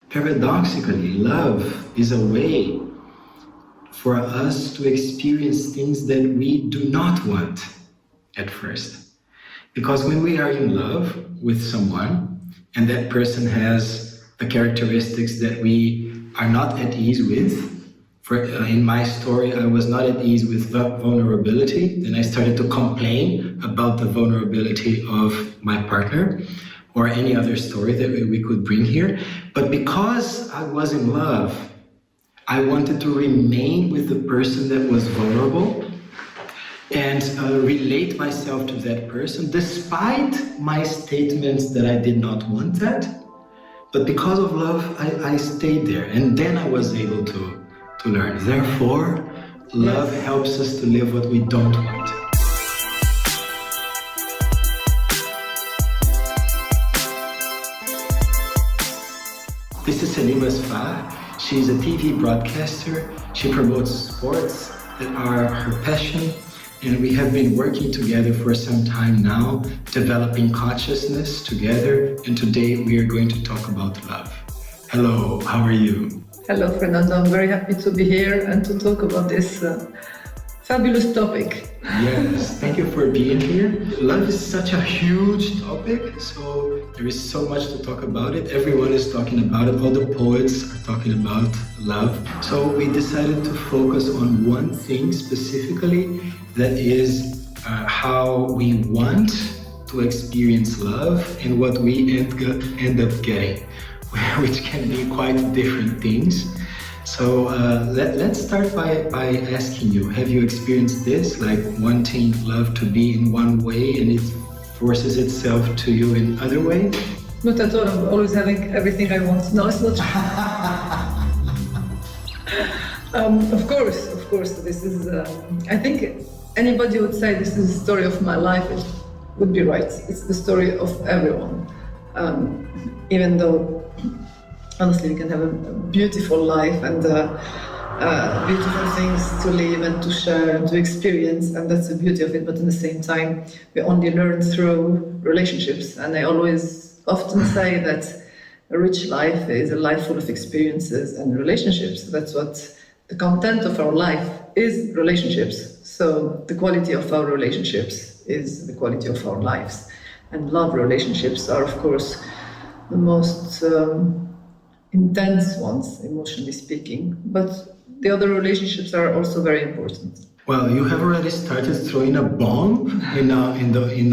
Paradoxically, love is a way for us to experience things that we do not want at first. Because when we are in love with someone and that person has the characteristics that we are not at ease with, in my story, I was not at ease with vulnerability. Then I started to complain about the vulnerability of my partner, or any other story that we could bring here. But because I was in love, I wanted to remain with the person that was vulnerable and relate myself to that person, despite my statements that I did not want that. But because of love, I stayed there. And then I was able to learn. Therefore, love helps us to live what we don't want. This is Selima Sfar. She's a TV broadcaster. She promotes sports that are her passion. And we have been working together for some time now, developing consciousness together. And today we are going to talk about love. Hello, how are you? Hello, Fernando. I'm very happy to be here and to talk about this fabulous topic. Yes, thank you for being here. Love is such a huge topic, so there is so much to talk about it. Everyone is talking about it. All the poets are talking about love. So we decided to focus on one thing specifically, that is how we want to experience love and what we end up getting, which can be quite different things. So let's start by asking you, have you experienced this, like wanting love to be in one way and it forces itself to you in other way? Not at all. I'm always having everything I want. No, it's not true. Of course, this is, I think anybody would say this is the story of my life, it would be right. It's the story of everyone. Even though honestly, we can have a beautiful life and beautiful things to live and to share and to experience, and that's the beauty of it. But at the same time, we only learn through relationships. And I often say that a rich life is a life full of experiences and relationships. That's what the content of our life is, relationships. So the quality of our relationships is the quality of our lives. And love relationships are, of course, the most intense ones, emotionally speaking, but the other relationships are also very important. Well, you have already started throwing a bomb in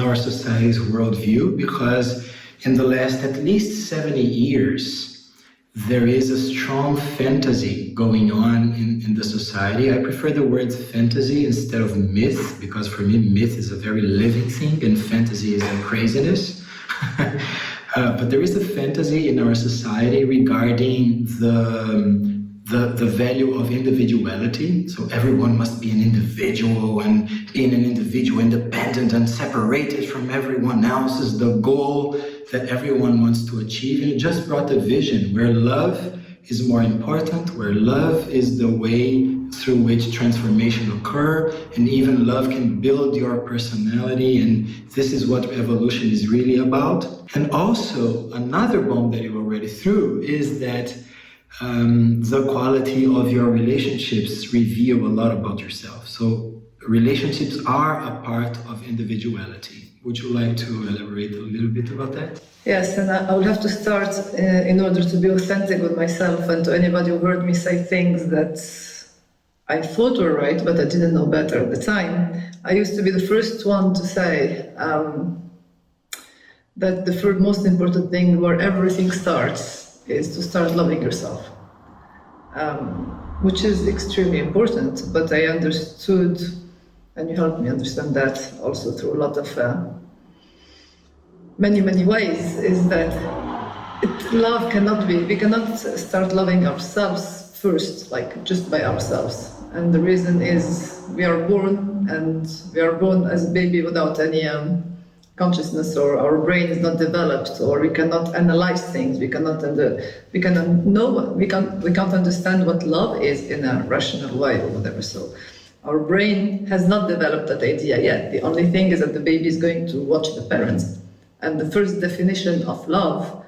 our society's worldview, because in the last at least 70 years, there is a strong fantasy going on in the society. I prefer the word fantasy instead of myth, because for me, myth is a very living thing and fantasy is a craziness. But there is a fantasy in our society regarding the value of individuality. So everyone must be an individual, and being an individual, independent and separated from everyone else is the goal that everyone wants to achieve. And it just brought a vision where love is more important, where love is the way through which transformation occur, and even love can build your personality, and this is what evolution is really about. And also, another bomb that you already threw is that the quality of your relationships reveal a lot about yourself. So relationships are a part of individuality. Would you like to elaborate a little bit about that? Yes, and I will have to start in order to be authentic with myself, and to anybody who heard me say things that I thought were right, but I didn't know better at the time. I used to be the first one to say that the most important thing where everything starts is to start loving yourself, which is extremely important. But I understood, and you helped me understand that also through a lot of many ways, is that love cannot be, we cannot start loving ourselves first, like just by ourselves. And the reason is we are born as a baby without any consciousness, or our brain is not developed, or we cannot analyze things, we can't understand what love is in a rational way or whatever. So our brain has not developed that idea yet. The only thing is that the baby is going to watch the parents. And the first definition of love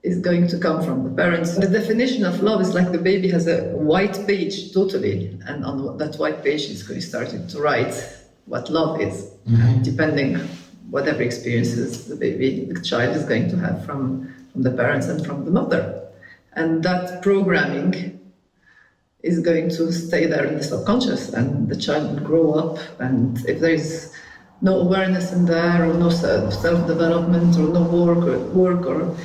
is going to come from the parents. The definition of love is like the baby has a white page totally, and on that white page is going to start to write what love is, depending whatever experiences the child is going to have from the parents and from the mother. And that programming is going to stay there in the subconscious, and the child will grow up, and if there is no awareness in there, or no self-development, or no work, or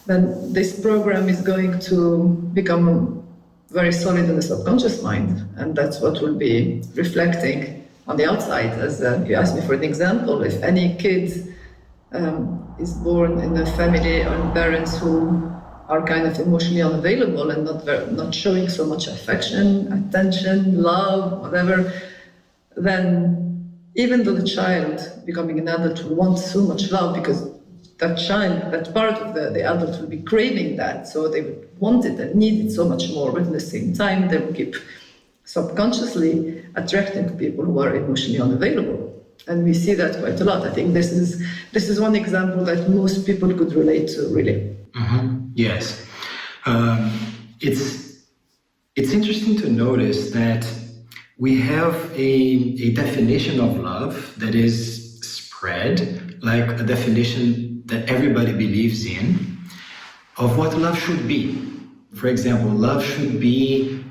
then this program is going to become very solid in the subconscious mind, and that's what will be reflecting on the outside. As you asked me for an example, if any kid is born in a family or parents who are kind of emotionally unavailable and not showing so much affection, attention, love, whatever, then even though the child becoming an adult will want so much love, because that child, that part of the adult will be craving that, so they would want it and need it so much more, but at the same time they will keep subconsciously attracting people who are emotionally unavailable. And we see that quite a lot. I think this is one example that most people could relate to, really. Yes. It's interesting to notice that we have a definition of love that is spread, like a definition that everybody believes in, of what love should be. For example, love should be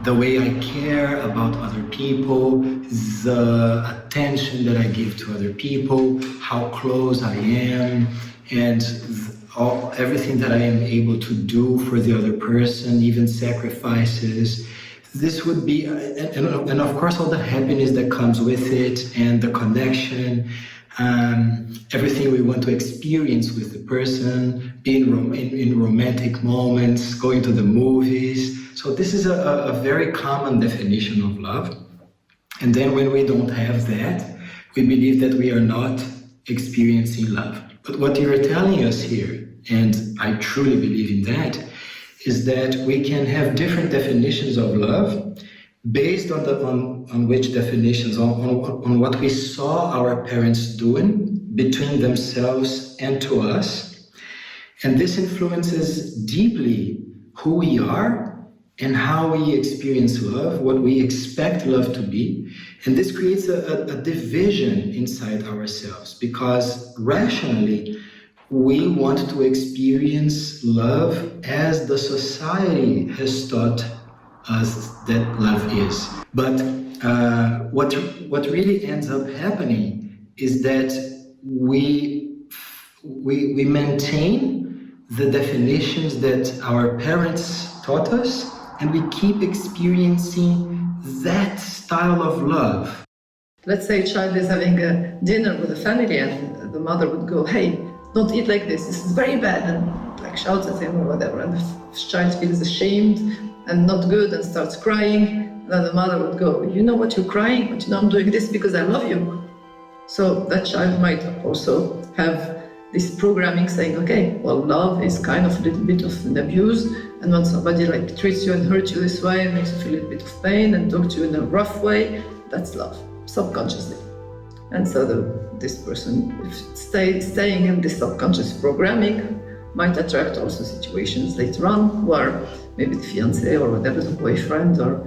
the way I care about other people, the attention that I give to other people, how close I am, and everything that I am able to do for the other person, even sacrifices. This would be, and of course, all the happiness that comes with it, and the connection, everything we want to experience with the person, being in romantic moments, going to the movies. So this is a very common definition of love. And then when we don't have that, we believe that we are not experiencing love. But what you're telling us here, and I truly believe in that, is that we can have different definitions of love based on which definitions, on what we saw our parents doing between themselves and to us. And this influences deeply who we are and how we experience love, what we expect love to be. And this creates a division inside ourselves, because rationally, we want to experience love as the society has taught us that love is. But what really ends up happening is that we maintain the definitions that our parents taught us, and we keep experiencing that style of love. Let's say a child is having a dinner with a family, and the mother would go, "Hey, don't eat like this is very bad," and like shouts at him or whatever, and the child feels ashamed and not good and starts crying. And then the mother would go, "You know what, you're crying, but you know I'm doing this because I love you." So that child might also have this programming saying, okay, well, love is kind of a little bit of an abuse, and when somebody like treats you and hurts you this way and makes you feel a little bit of pain and talks to you in a rough way, that's love, subconsciously. And so this person, if staying in this subconscious programming, might attract also situations later on where maybe the fiancé or whatever, the boyfriend, or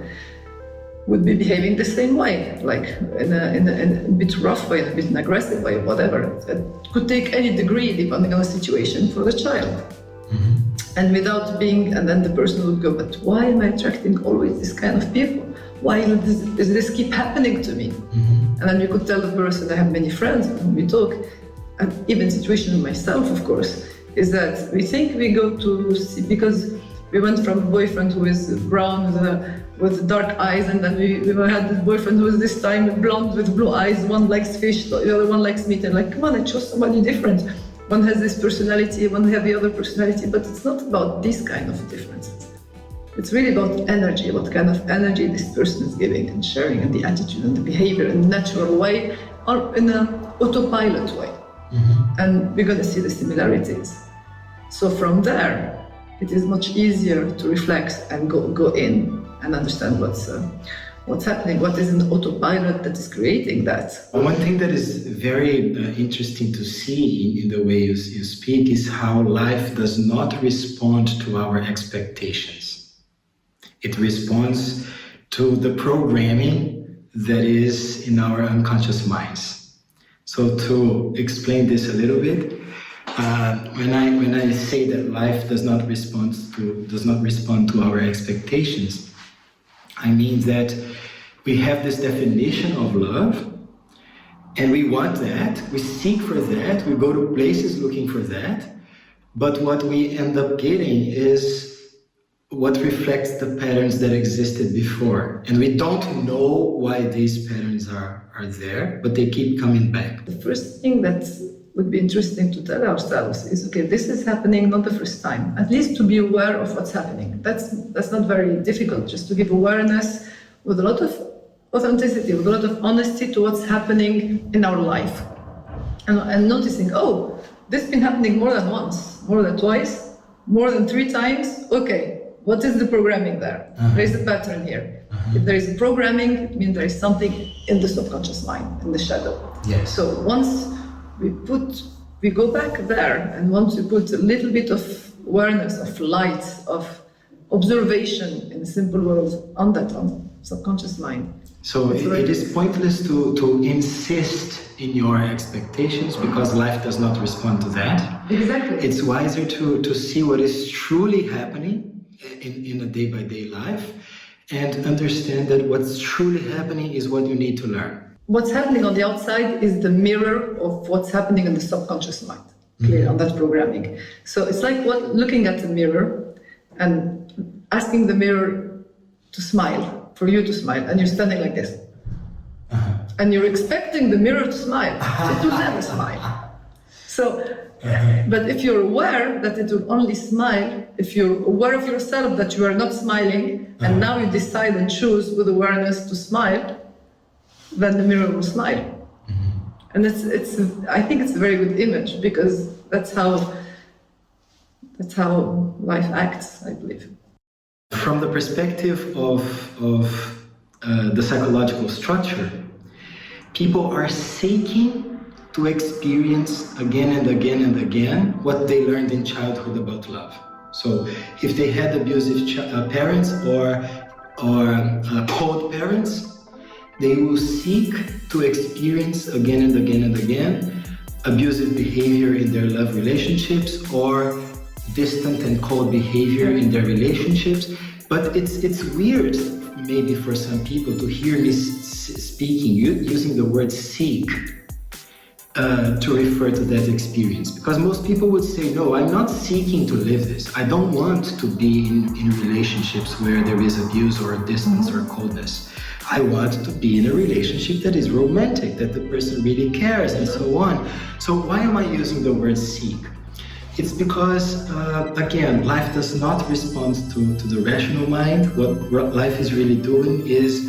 would be behaving the same way, like in a bit rough way, in a bit an aggressive way, whatever. It could take any degree depending on the situation for the child. And without being, and then the person would go, but why am I attracting always this kind of people? Why does this keep happening to me? And then you could tell the person, I have many friends, when we talk, and even situation with myself, of course, is that we think we go to see, because we went from a boyfriend who is brown with dark eyes, and then we had this boyfriend who was this time blonde with blue eyes. One likes fish, the other one likes meat. And like, come on, I chose somebody different. One has this personality, one has the other personality, but it's not about this kind of differences. It's really about energy, what kind of energy this person is giving and sharing, and the attitude and the behavior in a natural way or in an autopilot way. And we're going to see the similarities. So from there, it is much easier to reflect and go in and understand what's happening, what is an autopilot that is creating that. One thing that is very interesting to see in the way you speak is how life does not respond to our expectations. It responds to the programming that is in our unconscious minds. So to explain this a little bit, when I say that life does not respond to our expectations, I mean that we have this definition of love, and we want that, we seek for that, we go to places looking for that, but what we end up getting is what reflects the patterns that existed before. And we don't know why these patterns are there, but they keep coming back. The first thing that would be interesting to tell ourselves is, okay, this is happening not the first time, at least to be aware of what's happening. That's not very difficult, just to give awareness with a lot of authenticity, with a lot of honesty to what's happening in our life. And noticing, oh, this has been happening more than once, more than twice, more than 3 times. Okay, what is the programming there? There is a pattern here. If there is programming, it means there is something in the subconscious mind, in the shadow. Yes. So once we go back there, and once we put a little bit of awareness, of light, of observation in simple words on that subconscious mind. So it is pointless to insist in your expectations, because life does not respond to that. Exactly. It's wiser to see what is truly happening in a day-by-day life, and understand that what's truly happening is what you need to learn. What's happening on the outside is the mirror of what's happening in the subconscious mind, clearly, on that programming. So it's like looking at the mirror and asking the mirror to smile, for you to smile, and you're standing like this. And you're expecting the mirror to smile. It will never smile. So, but if you're aware that it will only smile, if you're aware of yourself that you are not smiling, and now you decide and choose with awareness to smile, then the mirror will smile. And I think it's a very good image, because that's how life acts, I believe. From the perspective of the psychological structure, people are seeking to experience again and again and again what they learned in childhood about love. So if they had abusive parents or cold parents, they will seek to experience again and again and again abusive behavior in their love relationships, or distant and cold behavior in their relationships. But it's weird maybe for some people to hear me speaking, using the word seek to refer to that experience. Because most people would say, no, I'm not seeking to live this. I don't want to be in relationships where there is abuse or distance or coldness. I want to be in a relationship that is romantic, that the person really cares, and so on. So why am I using the word seek? It's because, again, life does not respond to the rational mind. What life is really doing is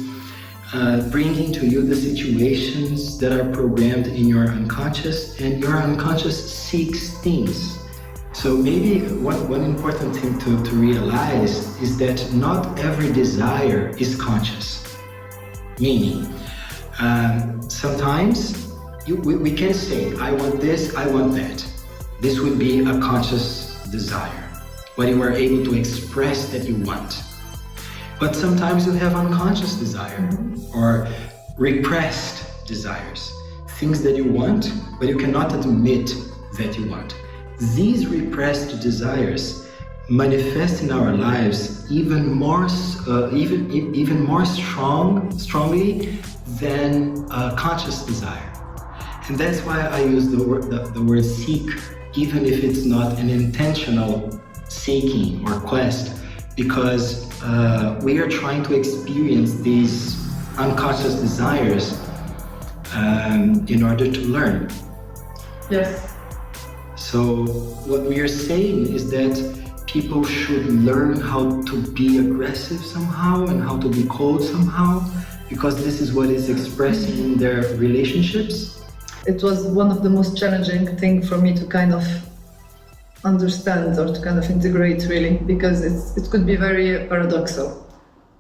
bringing to you the situations that are programmed in your unconscious, and your unconscious seeks things. So maybe one important thing to realize is that not every desire is conscious. Meaning, sometimes we can say, I want this, I want that. This would be a conscious desire, what you are able to express that you want. But sometimes you have unconscious desire or repressed desires, things that you want, but you cannot admit that you want. These repressed desires manifest in our lives even more strongly than conscious desire. And that's why I use the word seek, even if it's not an intentional seeking or quest, because we are trying to experience these unconscious desires in order to learn. Yes. So what we are saying is that people should learn how to be aggressive somehow and how to be cold somehow, because this is what is expressing in their relationships. It was one of the most challenging things for me to kind of understand or to kind of integrate, really, because it could be very paradoxical.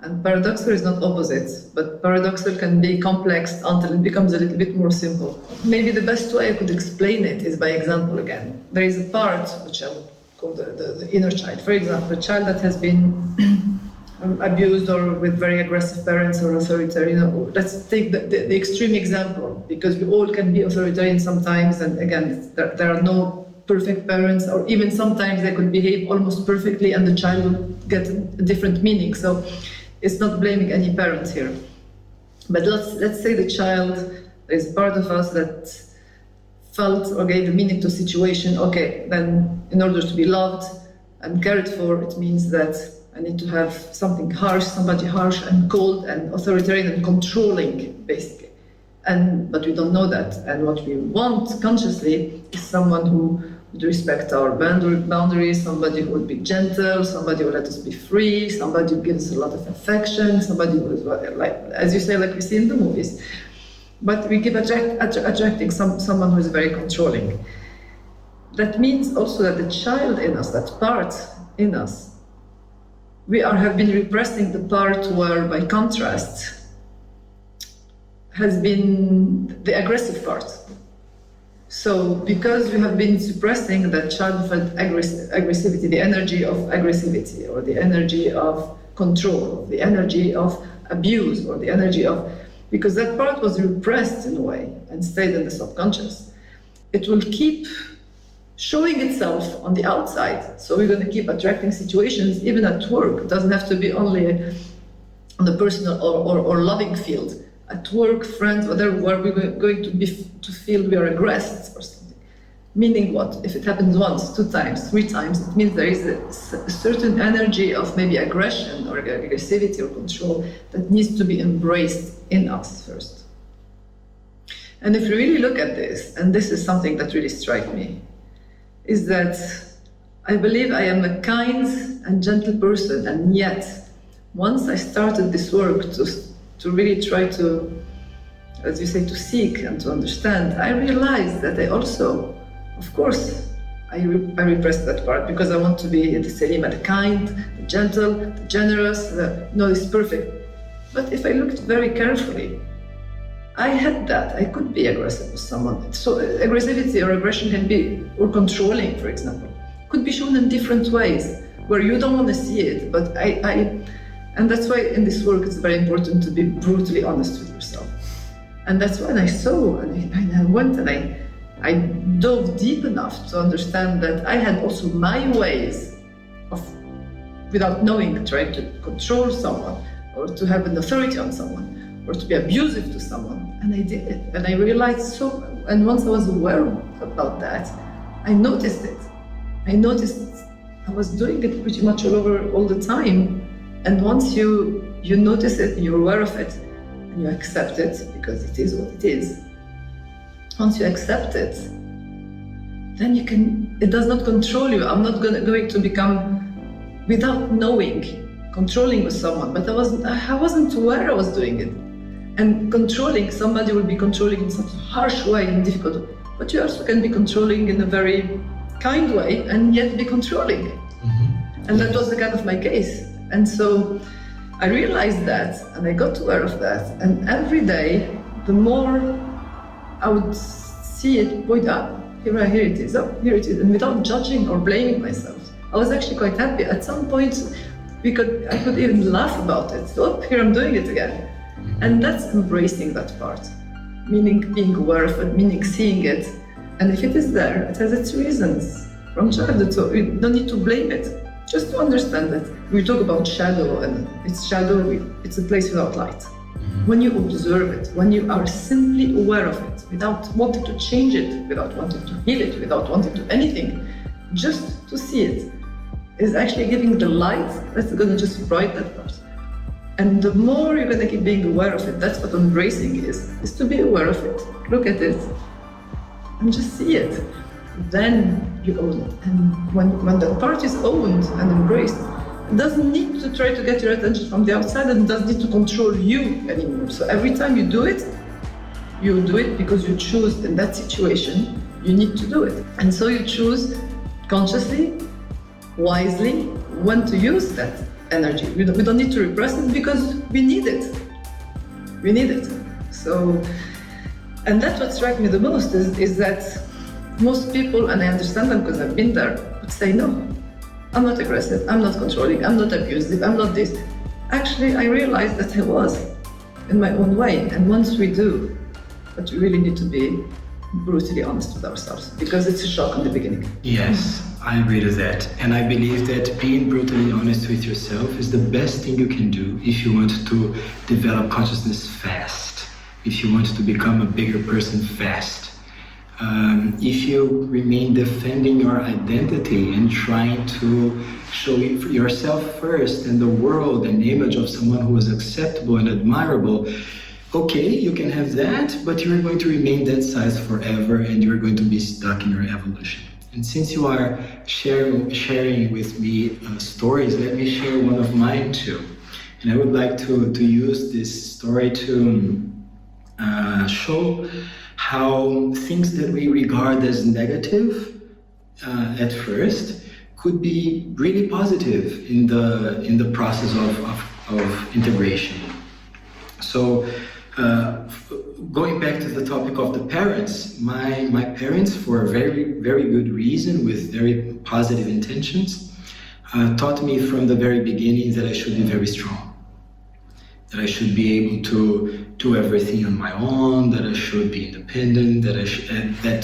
And paradoxal is not opposite, but paradoxal can be complex until it becomes a little bit more simple. Maybe the best way I could explain it is by example again. There is a part which I would call the inner child. For example, a child that has been abused or with very aggressive parents or authoritarian. Let's take the extreme example, because we all can be authoritarian sometimes, and again, there are no perfect parents, or even sometimes they could behave almost perfectly and the child would get a different meaning. So it's not blaming any parent here. But let's say the child, there's part of us that felt or gave a meaning to a situation. Okay, then in order to be loved and cared for, it means that I need to have something harsh, somebody harsh and cold and authoritarian and controlling, basically. But we don't know that. And what we want consciously is someone who would respect our boundaries, somebody who would be gentle, somebody who would let us be free, somebody who gives a lot of affection, somebody who is, like, as you say, like we see in the movies. But we keep attracting someone who is very controlling. That means also that the child in us, that part in us, have been repressing the part where, by contrast, has been the aggressive part. So because we have been suppressing that childhood aggressivity, the energy of aggressivity, or the energy of control, or the energy of abuse, or the energy of... Because that part was repressed in a way and stayed in the subconscious. It will keep showing itself on the outside. So we're going to keep attracting situations, even at work. It doesn't have to be only on the personal or loving field. At work, friends, whatever, where we're going to feel we are aggressed or something. Meaning what? If it happens once, 2 times, 3 times, it means there is a certain energy of maybe aggression or aggressivity or control that needs to be embraced in us first. And if you really look at this, and this is something that really struck me, is that I believe I am a kind and gentle person, and yet once I started this work to really try to, as you say, to seek and to understand, I realized that I also, of course, I repressed that part because I want to be the Selima, the kind, the gentle, the generous, no, it's perfect. But if I looked very carefully, I had that. I could be aggressive with someone. So aggressivity or aggression can be, or controlling, for example, could be shown in different ways where you don't want to see it, but and that's why in this work it's very important to be brutally honest with yourself. And that's when I saw, and I went and I dove deep enough to understand that I had also my ways of, without knowing, trying to control someone or to have an authority on someone or to be abusive to someone. And I did it. And I realized and once I was aware about that, I noticed it. I noticed I was doing it pretty much all the time. And once you notice it, you're aware of it, and you accept it, because it is what it is. Once you accept it, then it does not control you. I'm not going to become, without knowing, controlling with someone, but I wasn't aware I was doing it. And controlling, somebody will be controlling in such a harsh way and difficult way, but you also can be controlling in a very kind way and yet be controlling. Mm-hmm. And that was the kind of my case. And so I realized that, and I got aware of that. And every day, the more I would see it point up, here it is, oh, here it is, and without judging or blaming myself. I was actually quite happy. At some point, I could even laugh about it. So, oh, here I'm doing it again. And that's embracing that part, meaning being aware of it, meaning seeing it. And if it is there, it has its reasons from childhood, so you don't need to blame it. Just to understand that we talk about shadow, and it's a place without light. When you observe it, when you are simply aware of it, without wanting to change it, without wanting to heal it, without wanting to anything, just to see it, is actually giving the light that's going to just brighten that part. And the more you're going to keep being aware of it, that's what embracing is to be aware of it, look at it, and just see it. Then you own it. And when that part is owned and embraced, it doesn't need to try to get your attention from the outside, and it doesn't need to control you anymore. So every time you do it because you choose in that situation, you need to do it. And so you choose consciously, wisely, when to use that energy. We don't need to repress it because we need it. We need it. So, and that's what struck me the most is that most people, and I understand them because I've been there, would say, no, I'm not aggressive, I'm not controlling, I'm not abusive, I'm not this. Actually, I realized that I was in my own way. And once we do, but we really need to be brutally honest with ourselves because it's a shock in the beginning. Yes, I agree to that. And I believe that being brutally honest with yourself is the best thing you can do if you want to develop consciousness fast, if you want to become a bigger person fast. If you remain defending your identity and trying to show yourself first and the world an image of someone who is acceptable and admirable, okay, you can have that, but you're going to remain that size forever and you're going to be stuck in your evolution. And since you are sharing with me stories, let me share one of mine too. And I would like to use this story to show how things that we regard as negative at first could be really positive in the process of integration. So going back to the topic of the parents, my parents, for a very, very good reason, with very positive intentions, taught me from the very beginning that I should be very strong, that I should be able to do everything on my own, that I should be independent, that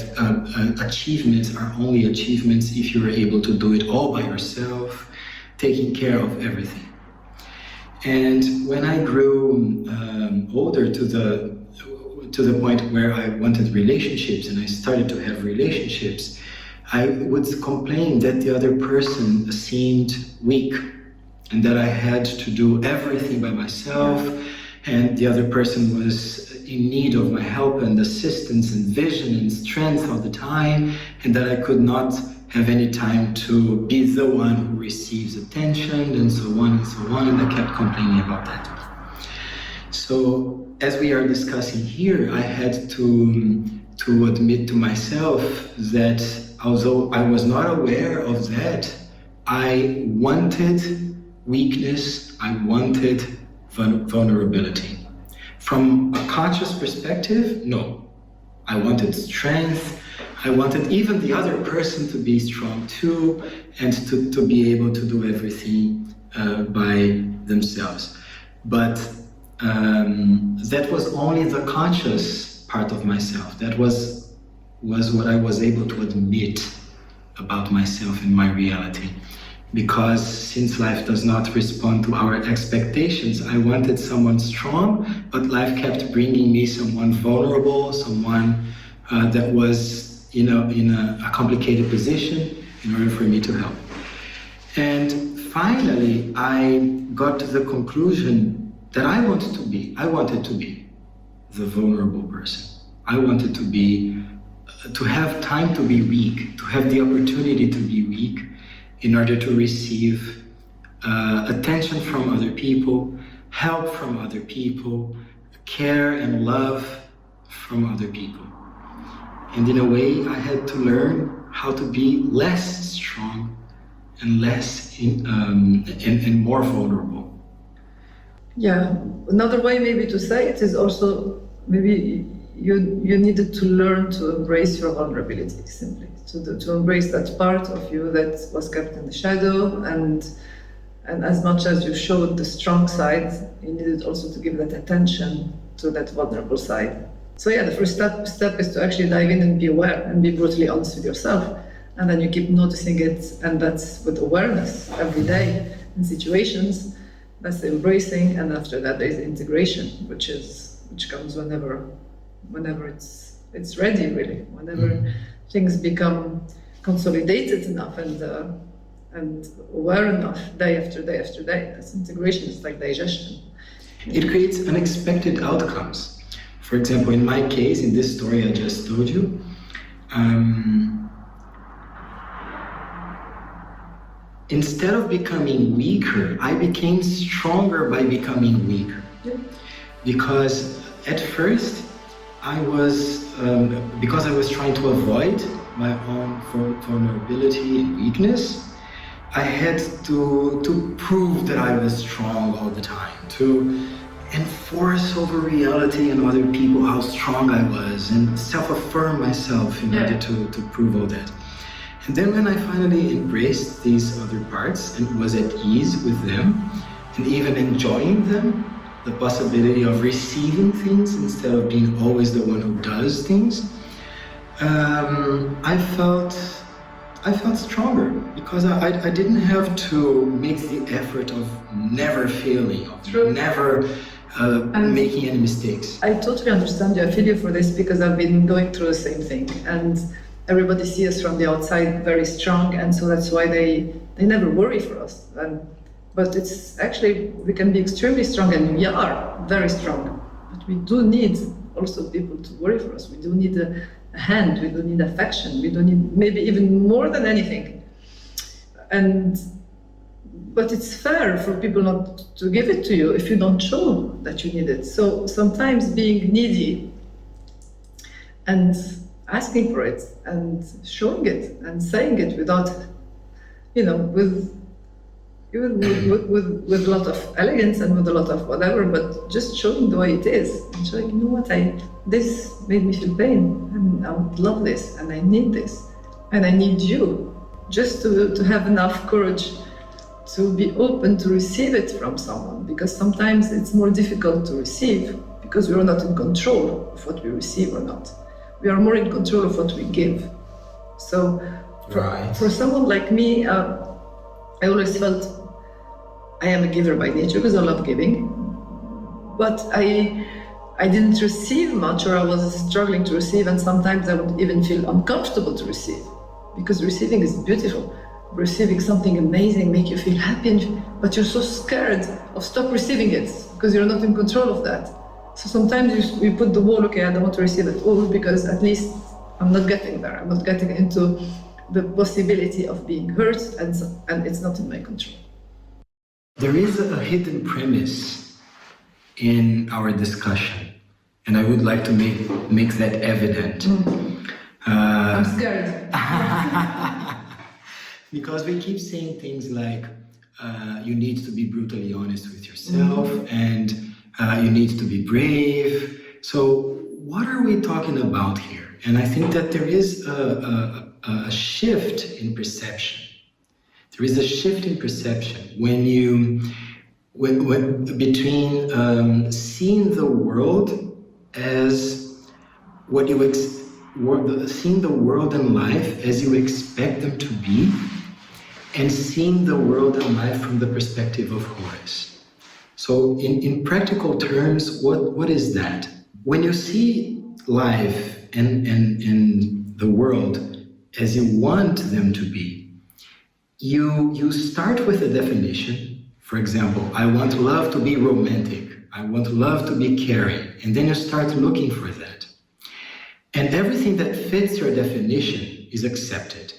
achievements are only achievements if you are able to do it all by yourself, taking care of everything. And when I grew older to the point where I wanted relationships and I started to have relationships, I would complain that the other person seemed weak and that I had to do everything by myself, and the other person was in need of my help and assistance and vision and strength all the time, and that I could not have any time to be the one who receives attention, and so on and so on, and I kept complaining about that. So as we are discussing here, I had to admit to myself that although I was not aware of that, I wanted weakness, I wanted vulnerability. From a conscious perspective, no. I wanted strength, I wanted even the other person to be strong too, and to be able to do everything by themselves. But that was only the conscious part of myself. That was what I was able to admit about myself and my reality. Because since life does not respond to our expectations, I wanted someone strong, but life kept bringing me someone vulnerable, someone that was in a complicated position in order for me to help. And finally, I got to the conclusion that I wanted to be the vulnerable person. I wanted to have time to be weak, to have the opportunity to be weak, in order to receive attention from other people, help from other people, care and love from other people. And in a way, I had to learn how to be less strong and less and more vulnerable. Yeah, another way maybe to say it is also maybe you needed to learn to embrace your vulnerability, simply to embrace that part of you that was kept in the shadow, and as much as you showed the strong side, you needed also to give that attention to that vulnerable side. So yeah, the first step is to actually dive in and be aware and be brutally honest with yourself, and then you keep noticing it, and that's with awareness every day in situations. That's the embracing, and after that there's the integration, which comes whenever it's ready, really. Whenever things become consolidated enough and aware enough, day after day after day. That's integration. It's like digestion. It creates unexpected outcomes. For example, in my case, in this story I just told you, instead of becoming weaker, I became stronger by becoming weaker. Yeah. Because at first, because I was trying to avoid my own vulnerability and weakness, I had to prove that I was strong all the time, to enforce over reality and other people how strong I was, and self-affirm myself in order to prove all that. And then when I finally embraced these other parts and was at ease with them, and even enjoying them, the possibility of receiving things instead of being always the one who does things, I felt stronger because I didn't have to make the effort of never failing, of never making any mistakes. I totally understand you. I feel you for this because I've been going through the same thing, and everybody sees us from the outside very strong, and so that's why they never worry for us. But it's actually, we can be extremely strong, and we are very strong, but we do need also people to worry for us. We do need a hand, we do need affection, we do need maybe even more than anything. But it's fair for people not to give it to you if you don't show that you need it. So sometimes being needy and asking for it and showing it and saying it without, with a lot of elegance and with a lot of whatever, but just showing the way it is and showing, this made me feel pain, and I would love this, and I need this, and I need you, just to have enough courage to be open to receive it from someone, because sometimes it's more difficult to receive because we are not in control of what we receive or not. We are more in control of what we give. So for someone like me, I always felt I am a giver by nature because I love giving, but I didn't receive much, or I was struggling to receive, and sometimes I would even feel uncomfortable to receive, because receiving is beautiful. Receiving something amazing make you feel happy, but you're so scared of stop receiving it because you're not in control of that. So sometimes we put the wall, okay, I don't want to receive it all because at least I'm not getting there. I'm not getting into the possibility of being hurt, and it's not in my control. There is a hidden premise in our discussion, and I would like to make that evident. I'm scared. Because we keep saying things like, you need to be brutally honest with yourself, and you need to be brave. So what are we talking about here? And I think that there is a shift in perception. There is a shift in perception between seeing the world as what you seeing the world and life as you expect them to be, and seeing the world and life from the perspective of wholeness. So in practical terms, what is that? When you see life and the world as you want them to be, you start with a definition. For example, I want love to be romantic. I want love to be caring. And then you start looking for that. And everything that fits your definition is accepted.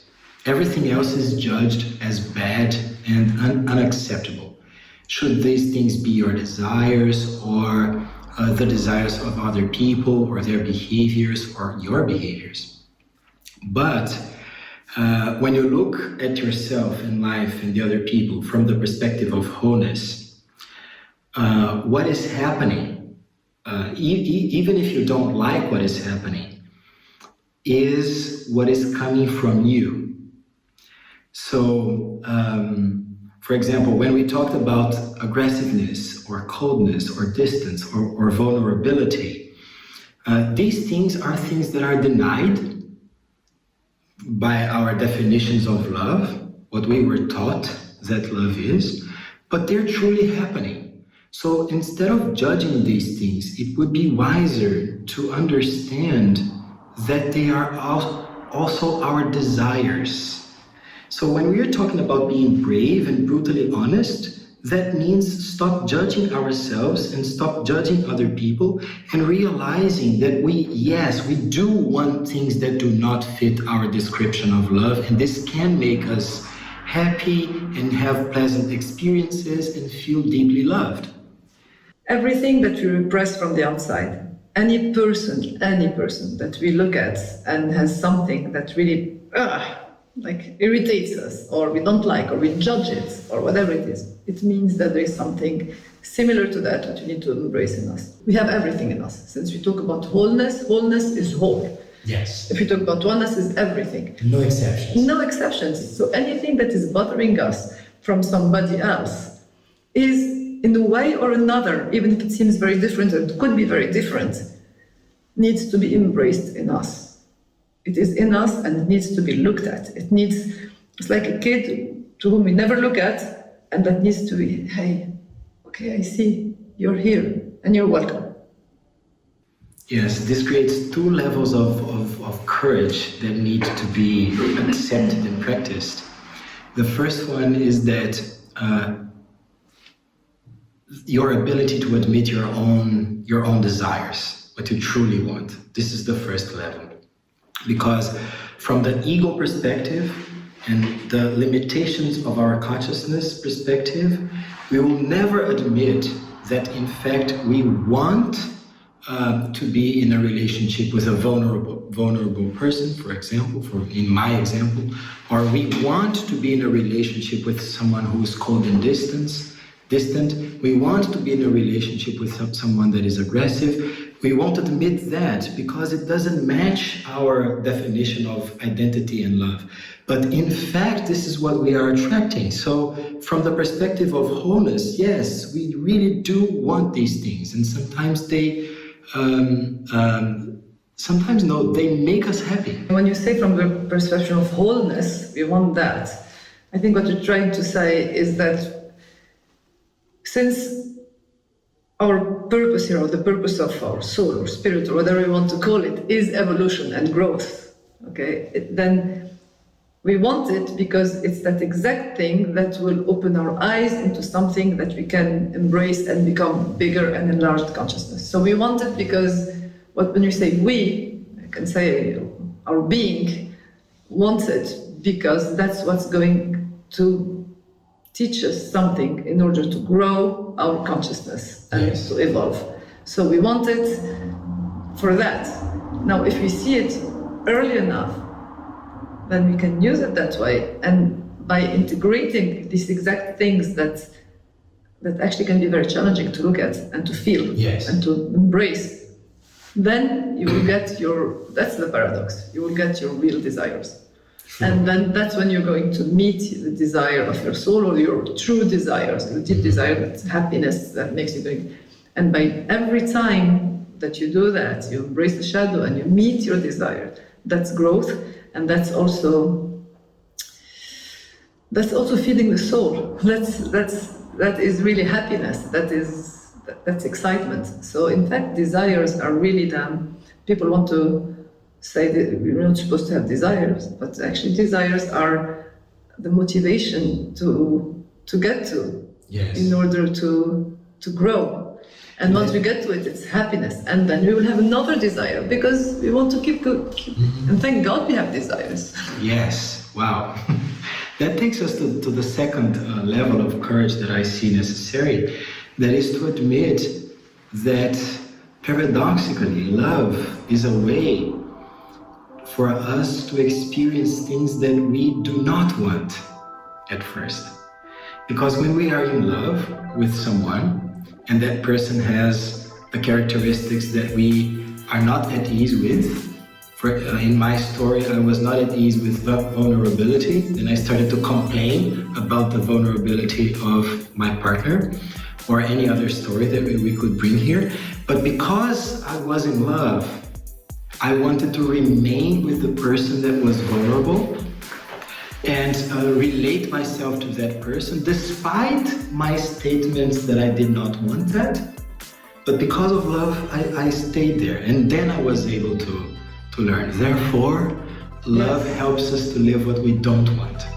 Everything else is judged as bad and unacceptable. Should these things be your desires, or the desires of other people, or their behaviors, or your behaviors? But when you look at yourself and life and the other people from the perspective of wholeness, what is happening, even if you don't like what is happening, is what is coming from you. So, for example, when we talked about aggressiveness or coldness or distance or vulnerability, these things are things that are denied by our definitions of love, what we were taught that love is, but they're truly happening. So instead of judging these things, it would be wiser to understand that they are also our desires. So when we are talking about being brave and brutally honest, that means stop judging ourselves and stop judging other people, and realizing that we do want things that do not fit our description of love, and this can make us happy and have pleasant experiences and feel deeply loved. Everything that we repress from the outside, any person that we look at and has something that really like irritates us, or we don't like, or we judge it, or whatever it is, it means that there is something similar to that which we need to embrace in us. We have everything in us. Since we talk about wholeness, wholeness is whole. Yes. If we talk about oneness, is everything. No exceptions. No exceptions. So anything that is bothering us from somebody else is, in a way or another, even if it seems very different, and could be very different, needs to be embraced in us. It is in us and it needs to be looked at. It's like a kid to whom we never look at, and that needs to be, hey, okay, I see, you're here, and you're welcome. Yes, this creates two levels of courage that need to be accepted and practiced. The first one is that your ability to admit your own desires, what you truly want. This is the first level. Because from the ego perspective and the limitations of our consciousness perspective, we will never admit that in fact we want to be in a relationship with a vulnerable person, for example, in my example, or we want to be in a relationship with someone who is cold and distant. We want to be in a relationship with someone that is aggressive. We won't admit that because it doesn't match our definition of identity and love. But in fact, this is what we are attracting. So from the perspective of wholeness, yes, we really do want these things. And sometimes they make us happy. When you say from the perception of wholeness, we want that. I think what you're trying to say is that since our purpose here, or the purpose of our soul or spirit or whatever you want to call it, is evolution and growth, okay, then we want it because it's that exact thing that will open our eyes into something that we can embrace and become bigger and enlarged consciousness. So we want it because when you say we, I can say our being wants it because that's what's going to teach us something in order to grow our consciousness and to evolve. So we want it for that. Now, if we see it early enough, then we can use it that way. And by integrating these exact things that actually can be very challenging to look at and to feel and to embrace, then you will get that's the paradox, you will get your real desires. And then that's when you're going to meet the desire of your soul or your true desires, the deep desire, that happiness that makes you going. And by every time that you do that, you embrace the shadow and you meet your desire, that's growth, and that's also feeding the soul. That is really happiness. That's excitement. So in fact, desires are really people want to say that we're not supposed to have desires, but actually desires are the motivation to get to, in order to grow. And once we get to it, it's happiness. And then we will have another desire because we want to keep and thank God we have desires. Yes, wow. That takes us to the second level of courage that I see necessary. That is to admit that paradoxically, love is a way for us to experience things that we do not want at first. Because when we are in love with someone and that person has the characteristics that we are not at ease with, in my story, I was not at ease with vulnerability, and I started to complain about the vulnerability of my partner, or any other story that we could bring here. But because I was in love, I wanted to remain with the person that was vulnerable and relate myself to that person, despite my statements that I did not want that. But because of love, I stayed there, and then I was able to learn. Therefore, love helps us to live what we don't want.